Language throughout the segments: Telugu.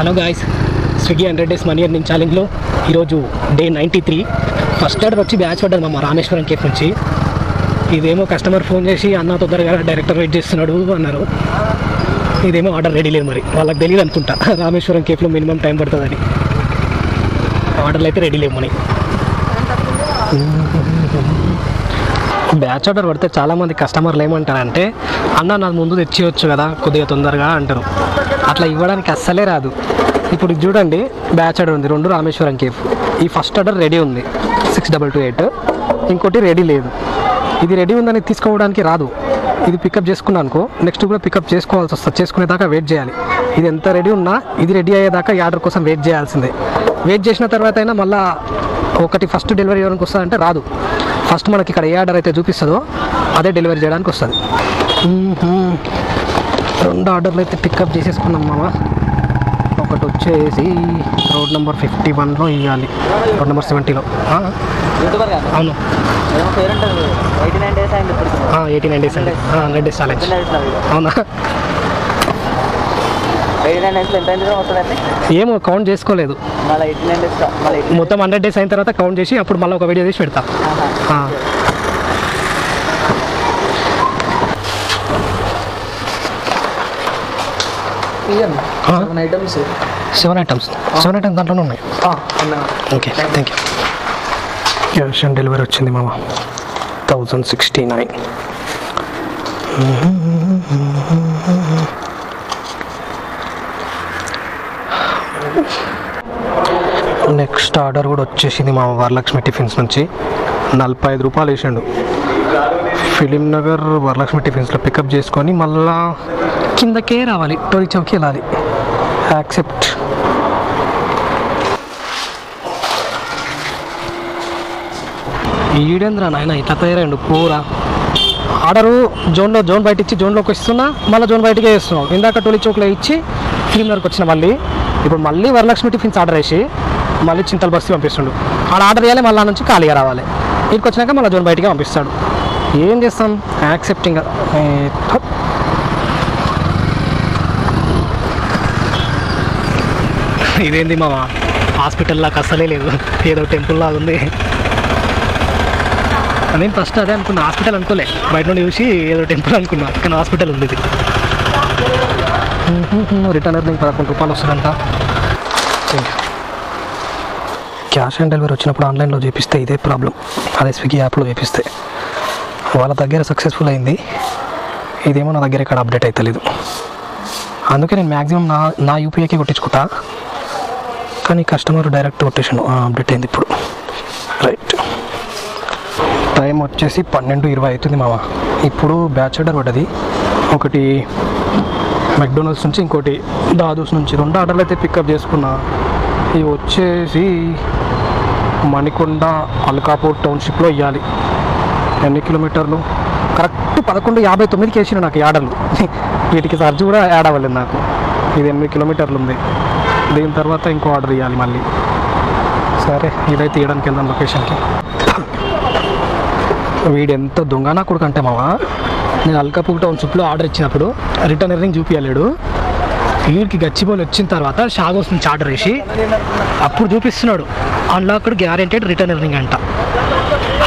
Hello guys, Swiggy 100 days money earning ఛాలెంజ్లో ఈరోజు డే 93. ఫస్ట్ ఆర్డర్ వచ్చి బ్యాచ్ పడ్డది మా రామేశ్వరం కేఫ్ నుంచి. ఇదేమో కస్టమర్ ఫోన్ చేసి అన్న తొందరగా డైరెక్టర్ వెయిట్ చేస్తున్నాడు అన్నారు. ఇదేమో ఆర్డర్ రెడీ లేదు, మరి వాళ్ళకి తెలియదు అనుకుంటా రామేశ్వరం కేఫ్లో మినిమం టైం పడుతుందని. ఆర్డర్లు అయితే రెడీ లేవు. మనీ బ్యాచ్ ఆర్డర్ పడితే చాలామంది కస్టమర్లు ఏమంటారంటే, అన్న నాకు ముందు తెచ్చివచ్చు కదా కొద్దిగా తొందరగా అంటారు. అట్లా ఇవ్వడానికి అస్సలే రాదు. ఇప్పుడు చూడండి, బ్యాచ్ ఆర్డర్ ఉంది 2 రామేశ్వరం కేఫ్. ఈ ఫస్ట్ ఆర్డర్ రెడీ ఉంది 6228, ఇంకోటి రెడీ లేదు. ఇది రెడీ ఉందని తీసుకోవడానికి రాదు. ఇది పికప్ చేసుకున్నాను అనుకో, నెక్స్ట్ కూడా పికప్ చేసుకోవాల్సి వస్తుంది. చేసుకునేదాకా వెయిట్ చేయాలి. ఇది ఎంత రెడీ ఉన్నా ఇది రెడీ అయ్యేదాకా ఈ ఆర్డర్ కోసం వెయిట్ చేయాల్సిందే. వెయిట్ చేసిన తర్వాత అయినా మళ్ళీ ఒకటి ఫస్ట్ డెలివరీ చేయడానికి వస్తుందంటే రాదు. ఫస్ట్ మనకి ఇక్కడ ఏ ఆర్డర్ అయితే చూపిస్తుందో అదే డెలివరీ చేయడానికి వస్తుంది. 2 ఆర్డర్లు అయితే పికప్ చేసేసుకున్నాం మామ. ఒకటి వచ్చేసి రోడ్ నెంబర్ 51లో ఇవ్వాలి, రోడ్ నెంబర్ 70లో. అవును, 89 డేస్ అండి. 100 డేస్ ఛాలెంజ్. అవునా, ఏమో కౌంట్ చేసుకోలేదు. మొత్తం 100 డేస్ అయిన తర్వాత కౌంట్ చేసి అప్పుడు మళ్ళీ ఒక వీడియో తీసి పెడతా. 7 ఐటమ్స్ దాంట్లోనే ఉన్నాయి. Okay, thank you. Cash on delivery వచ్చింది మామ, 1069. నెక్స్ట్ ఆర్డర్ కూడా వచ్చేసింది మా వరలక్ష్మి టిఫిన్స్ నుంచి. 45 రూపాయలు వేసిండు. ఫిలిం నగర్ వరలక్ష్మి టిఫిన్స్లో పికప్ చేసుకొని మళ్ళా కిందకే రావాలి, టోరీ చౌక్కి వెళ్ళాలి. యాక్సెప్ట్. ఈడేంద్రా నాయన ఇట్లా తయారైండు పూరా. ఆర్డరు జోన్ బయట ఇచ్చి జోన్లోకి వస్తున్నా, మళ్ళీ జోన్ బయటకే వేస్తున్నాం. ఇందాక టోలీ చౌక్లో ఇచ్చి ఫిలిం నగర్కి వచ్చిన, ఇప్పుడు మళ్ళీ వరలక్ష్మి టిఫిన్స్ ఆర్డర్ వేసి మళ్ళీ చింతల బస్సు పంపిస్తుండు. ఆడ ఆర్డర్ చేయాలి, మళ్ళీ నుంచి ఖాళీగా రావాలి. ఇక్కడికి వచ్చినాక మళ్ళీ జోన్ బయటకే పంపిస్తాడు. ఏం చేస్తాం, యాక్సెప్టింగ్. ఇదేంది మా హాస్పిటల్లాగా అస్సలే లేదు, ఏదో టెంపుల్ లాగా ఉంది. నేను ఫస్ట్ అదే అనుకున్నా, హాస్పిటల్ అనుకోలే. బయట నుండి చూసి ఏదో టెంపుల్ అనుకున్నా, కానీ హాస్పిటల్ ఉంది ఇది. రిటర్న్ ఎర్నింగ్ 11 రూపాయలు వస్తుందంట. క్యాష్ ఆన్ డెలివరీ వచ్చినప్పుడు ఆన్లైన్లో చేపిస్తే ఇదే ప్రాబ్లం. అదే స్విగ్గీ యాప్లో చేపిస్తే వాళ్ళ దగ్గర సక్సెస్ఫుల్ అయింది. ఇదేమో నా దగ్గర ఇక్కడ అప్డేట్ అవుతలేదు. అందుకే నేను మ్యాక్సిమం నా యూపీఐకి కొట్టించుకుంటా, కానీ కస్టమర్ డైరెక్ట్ కొట్టేసాను. అప్డేట్ అయింది ఇప్పుడు. రైట్, టైం వచ్చేసి 12:20 అవుతుంది మామ. ఇప్పుడు బ్యాచ్ ఆర్డర్ పడ్డది. ఒకటి మెక్డొనాల్డ్స్ నుంచి, ఇంకోటి దాదూస్ నుంచి. 2 ఆర్డర్లు అయితే పికప్ చేసుకున్నా. ఇవి వచ్చేసి మణికొండ అల్కాపూర్ టౌన్షిప్లో ఇవ్వాలి. ఎన్ని కిలోమీటర్లు? కరెక్ట్ 11:59కి వేసిన నాకు ఈ ఆర్డర్లు. వీటికి ఛార్జ్ కూడా యాడ్ అవ్వలేదు నాకు. ఇది 8 కిలోమీటర్లు ఉంది. దీని తర్వాత ఇంకో ఆర్డర్ ఇవ్వాలి మళ్ళీ. సరే, ఇదైతే ఇవ్వడానికి వెళ్దాం లొకేషన్కి. వీడు ఎంత దొంగనా కొడుకు అంటే మావా, నేను అల్కాపూర్ టౌన్షిప్లో ఆర్డర్ ఇచ్చినప్పుడు రిటర్న్ ఎర్నింగ్ చూపించలేడు. వీడికి గచ్చిబౌలి వచ్చిన తర్వాత షాగోస్ నుంచి ఆర్డర్ వేసి అప్పుడు చూపిస్తున్నాడు అన్లాక్డ్ గ్యారెంటెడ్ రిటర్న్ ఎర్నింగ్ అంట.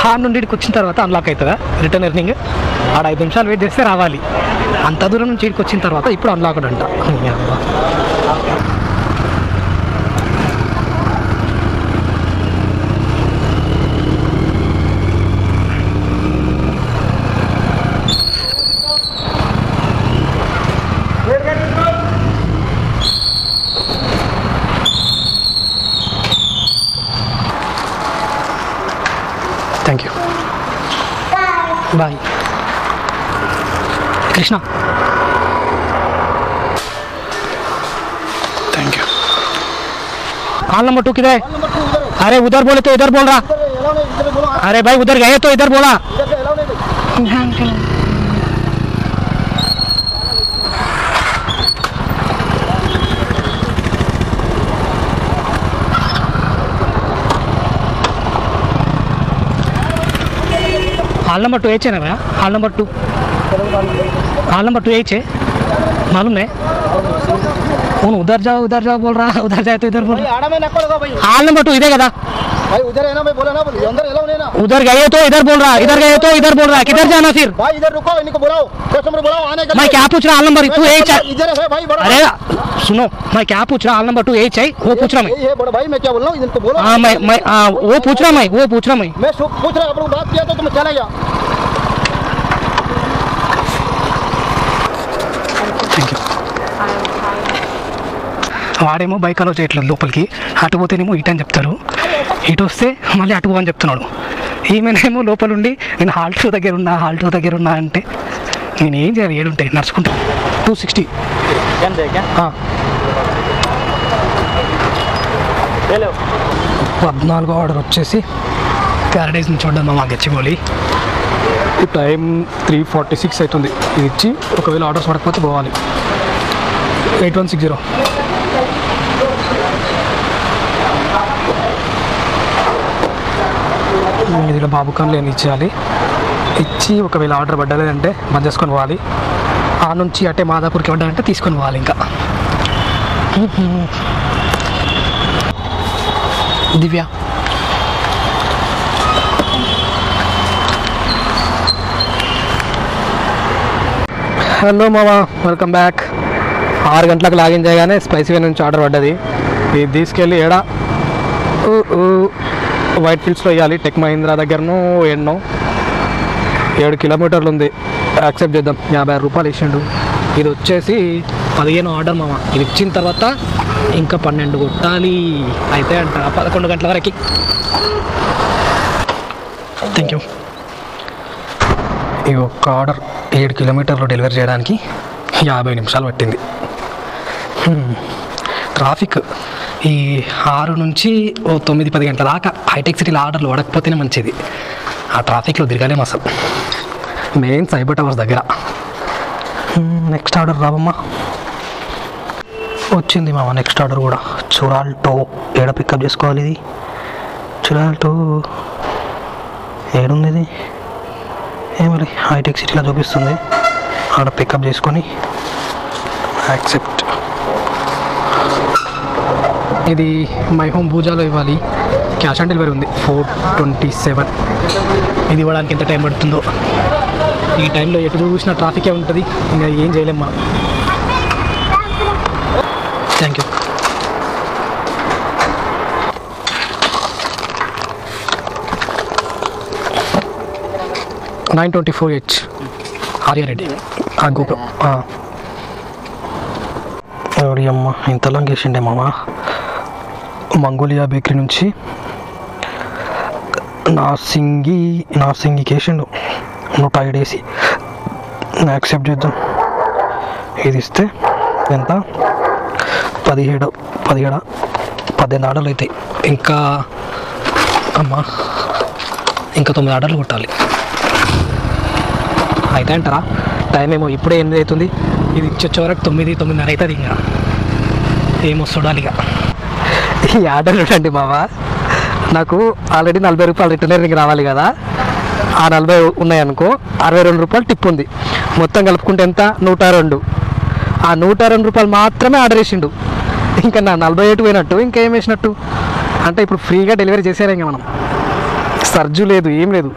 హార్ నుండి ఇక్కడికి వచ్చిన తర్వాత అన్లాక్ అవుతుందా రిటర్న్ ఎర్నింగ్? ఆడ 5 నిమిషాలు వెయిట్ చేస్తే రావాలి. అంత దూరం నుంచి ఇక్కడికి వచ్చిన తర్వాత ఇప్పుడు అన్లాక్డ్ అంట. Thank you, bye. Krishna, thank you. Call number 2 किधर है? अरे उधर बोले तो इधर बोल रहा. अरे भाई उधर गए तो इधर बोला. हॉल नंबर 2 है ना भैया? हॉल नंबर 2 एच है, मालूम है? उधर जाओ बोल रहा, उधर जाए तो इधर बोल रहा। आड़ा में नक्को लगा भाई, हाल नंबर 2 इधर का भाई उधर है ना, मैं बोला ना, अंदर एलाउ नहीं ना। उधर गए तो इधर बोल रहा, इधर गए तो इधर बोल रहा, किधर जाना फिर? भाई इधर रुको, इनको बुलाओ, कस्टमर बुलाओ आने का। मैं क्या पूछ रहा हाल नंबर तू यही चाहिए? इधर है भाई बड़ा। अरे सुनो, मैं क्या पूछ रहा हाल नंबर 2 यही चाहिए, वो पूछ रहा मैं। ये बड़ा भाई, मैं क्या बोल रहा हूँ, इनको बोलो। हाँ मैं वो पूछ रहा मैं, वो पूछ रहा मैं। मैं पूछ रहा, आप बात किया तो तुम चले गया। వాడేమో బైక్ అలో చేయట్లేదు లోపలికి, అటు పోతేనేమో ఇటు అని చెప్తారు, ఇటు వస్తే మళ్ళీ అటు అని చెప్తున్నాడు. ఈమెనేమో లోపలుండి నేను హాల్ట్ దగ్గర ఉన్నా అంటే నేను ఏం చేయాలి? ఏడుంటాయి నడుచుకుంటా. 260 14వ ఆర్డర్ వచ్చేసి ప్యారడైజ్ నుంచి చూద్దాం మా గచ్చిబౌలి. టైం 3:46 అవుతుంది. ఇది ఇచ్చి ఒకవేళ ఆర్డర్స్ పడకపోతే పోవాలి. 8160 ఇదిలో బాబు ఖాన్ లేని ఇచ్చేయాలి. ఇచ్చి ఒకవేళ ఆర్డర్ పడ్డలేదంటే బంద్ చేసుకొని పోవాలి. ఆ నుంచి అటే మాదాపూర్కి పడ్డాలంటే తీసుకొని పోవాలి. ఇంకా దివ్య హలో మామా, వెల్కమ్ బ్యాక్. 6 గంటలకు లాగిన్ చేయగానే స్పైసీవే నుంచి ఆర్డర్ పడ్డది. ఇది తీసుకెళ్ళి ఏడా వైట్ ఫీల్డ్స్లో వేయాలి. టెక్ మహీంద్రా దగ్గరను ఎన్నో 7 కిలోమీటర్లు ఉంది. యాక్సెప్ట్ చేద్దాం. 50 రూపాయలు ఇచ్చిండు. ఇది వచ్చేసి 15 ఆర్డర్ మామ. ఇది ఇచ్చిన తర్వాత ఇంకా 12 కొట్టాలి అయితే అంట 11 గంటల వరకు. Thank you. ఈ ఒక్క ఆర్డర్ 7 కిలోమీటర్లు డెలివరీ చేయడానికి 50 నిమిషాలు పట్టింది. ట్రాఫిక్ ఈ 6 నుంచి 9-10 గంటల దాకా హైటెక్ సిటీలో ఆర్డర్లు పడకపోతేనే మంచిది. ఆ ట్రాఫిక్లో తిరగలేము అసలు. మెయిన్ సైబర్ టవర్స్ దగ్గర. నెక్స్ట్ ఆర్డర్ రావమ్మా. వచ్చింది మామ నెక్స్ట్ ఆర్డర్ కూడా. చురాల్టో ఏడ పికప్ చేసుకోవాలి? ఇది చురాల్టో ఏడుంది? ఇది ఏమరి హైటెక్ సిటీలో చూపిస్తుంది. ఆడ పికప్ చేసుకొని యాక్సెప్ట్. ఇది మై హోమ్ పూజాలో ఇవ్వాలి. క్యాష్ ఆన్ డెలివరీ ఉంది. 427. ఇది ఇవ్వడానికి ఎంత టైం పడుతుందో. ఈ టైంలో ఎటు చూసినా ట్రాఫికే ఉంటుంది. ఇంకా ఏం చేయలేం మనం. Thank you. $924 ఆర్యారెడ్డి గోపురం. ఎవరి అమ్మ ఇంతలా వేసిండే మామ. మంగోలియా బేకరీ నుంచి నార్సింగికి వేసిండు 107 వేసి. యాక్సెప్ట్ చేద్దాం. ఇది ఇస్తే ఎంత? 18 ఆర్డర్లు అవుతాయి. ఇంకా 9 ఆర్డర్లు కొట్టాలి అయితే అంటారా. టైం ఏమో ఇప్పుడే 8 అవుతుంది. ఇది ఇచ్చొచ్చే వరకు 9-9:30 అవుతుంది. ఇంకా ఏమో చూడాలి. ఇక ఈ ఆర్డర్ చూడండి మావా. నాకు ఆల్రెడీ 40 రూపాయలు రిటర్న్ రావాలి కదా. ఆ 40 ఉన్నాయనుకో, 62 రూపాయలు టిప్ ఉంది. మొత్తం కలుపుకుంటే ఎంత? 102. ఆ 102 రూపాయలు మాత్రమే ఆర్డర్ వేసిండు. ఇంకా నా 48 పోయినట్టు. ఇంకేం వేసినట్టు అంటే ఇప్పుడు ఫ్రీగా డెలివరీ చేసారా? ఇంకా మనం సర్జు లేదు, ఏం లేదు.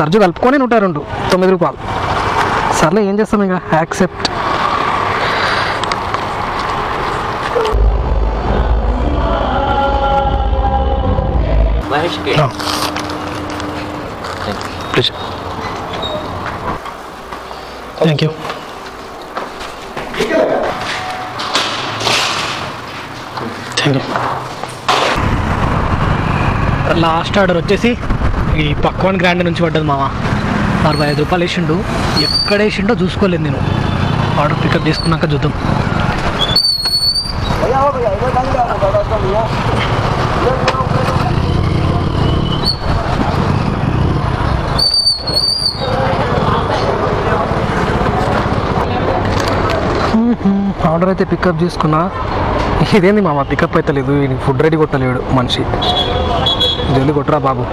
సర్జు కలుపుకొని 102, 9 రూపాయలు. సర్లే ఏం చేస్తాం ఇంకా. Accept. Please. Thank you. Last order వచ్చేసి ఈ పక్వాన్ గ్రాండ్ నుంచి పడ్డది మామ. 65 రూపాయలు వేసిండు. ఎక్కడ వేసిండో చూసుకోలేదు నేను. ఆర్డర్ పికప్ చేసుకున్నాక చూద్దాం. ఆర్డర్ అయితే పికప్ చేసుకున్నా. ఇదేంది మామ పికప్ అయితే లేదు. ఫుడ్ రెడీ కొట్టలేడు మనిషి. జల్దీ కొట్టరా బాబు.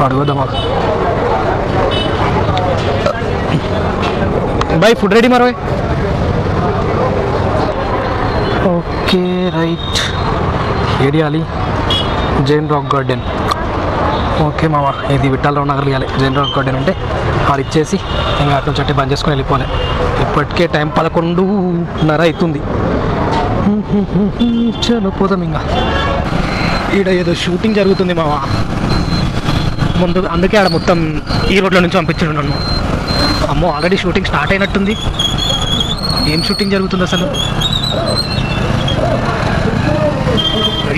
అడుగుద్దామా బాయ్? ఫుడ్ రెడీ మరో ఓకే రైట్. ఏడియాలి జైన్ రాక్ గార్డెన్. ఓకే మామ, ఇది విఠలరావు నగర్ ఇవ్వాలి. జైన్ రాక్ గార్డెన్ అంటే అది ఇచ్చేసి ఇంకా అటు నుంచి అంటే బంద్ చేసుకొని వెళ్ళిపోలే. ఇప్పటికే టైం 11:30 అవుతుంది. చలో పోదాం. ఇంకా ఈడ ఏదో షూటింగ్ జరుగుతుంది మామ ముందు, అందుకే ఆడ మొత్తం ఈ రోడ్ల నుంచి పంపించాడు నన్ను. అమ్మో, ఆల్రెడీ షూటింగ్ స్టార్ట్ అయినట్టుంది. ఏం షూటింగ్ జరుగుతుంది అసలు?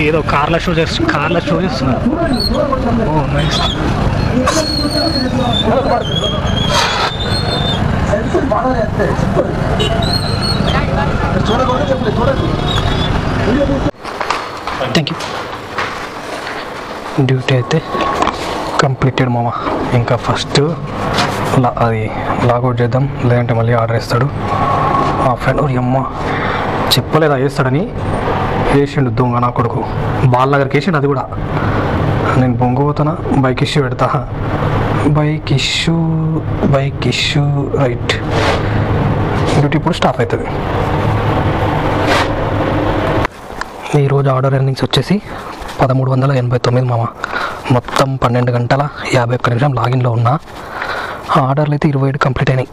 ఏదో కార్ల షో చేస్తున్నారు. ఓ నైస్. Thank you. డ్యూటీ అయితే కంప్లీటెడ్ మామ. ఇంకా ఫస్ట్ అది లాగౌట్ చేద్దాం, లేదంటే మళ్ళీ ఆర్డర్ ఇస్తాడు మా ఫ్రెండ్. అమ్మ చెప్పలేదా వేస్తాడని, వేసిండు దొంగ నా కొడుకు. బాల్ దగ్గరికి వేసిండు. అది కూడా నేను బొంగపోతున్నా, బైక్ ఇష్యూ పెడతా. Bike issue right. డ్యూటీ ఇప్పుడు స్టాప్ అవుతుంది. ఈరోజు ఆర్డర్ ఎర్నింగ్స్ వచ్చేసి 1389 మామ. మొత్తం 12 గంటల 51 నిమిషం లాగిన్లో ఉన్నా. ఆర్డర్లు అయితే 27 కంప్లీట్ అయినాయి.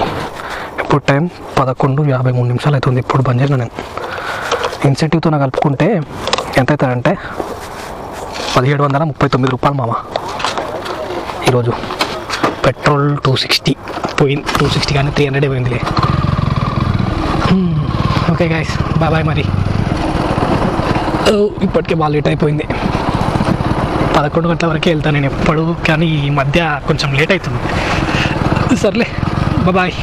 ఇప్పుడు టైం 11:53 నిమిషాలు అవుతుంది. ఇప్పుడు బంద్ చేసిన నేను. ఇన్సెంటివ్తో కలుపుకుంటే ఎంత అవుతాడంటే 1739 రూపాయలు మామ. ఈరోజు పెట్రోల్ 260 పోయింది. 260 కానీ 300 పోయిందిలే. ఓకే గైస్, బాయ్ మరి. ఇప్పటికే బాగా లేట్ అయిపోయింది. 11 గంటల వరకే వెళ్తాను నేను ఎప్పుడు, కానీ ఈ మధ్య కొంచెం లేట్ అవుతుంది. సర్లే, బాయ్.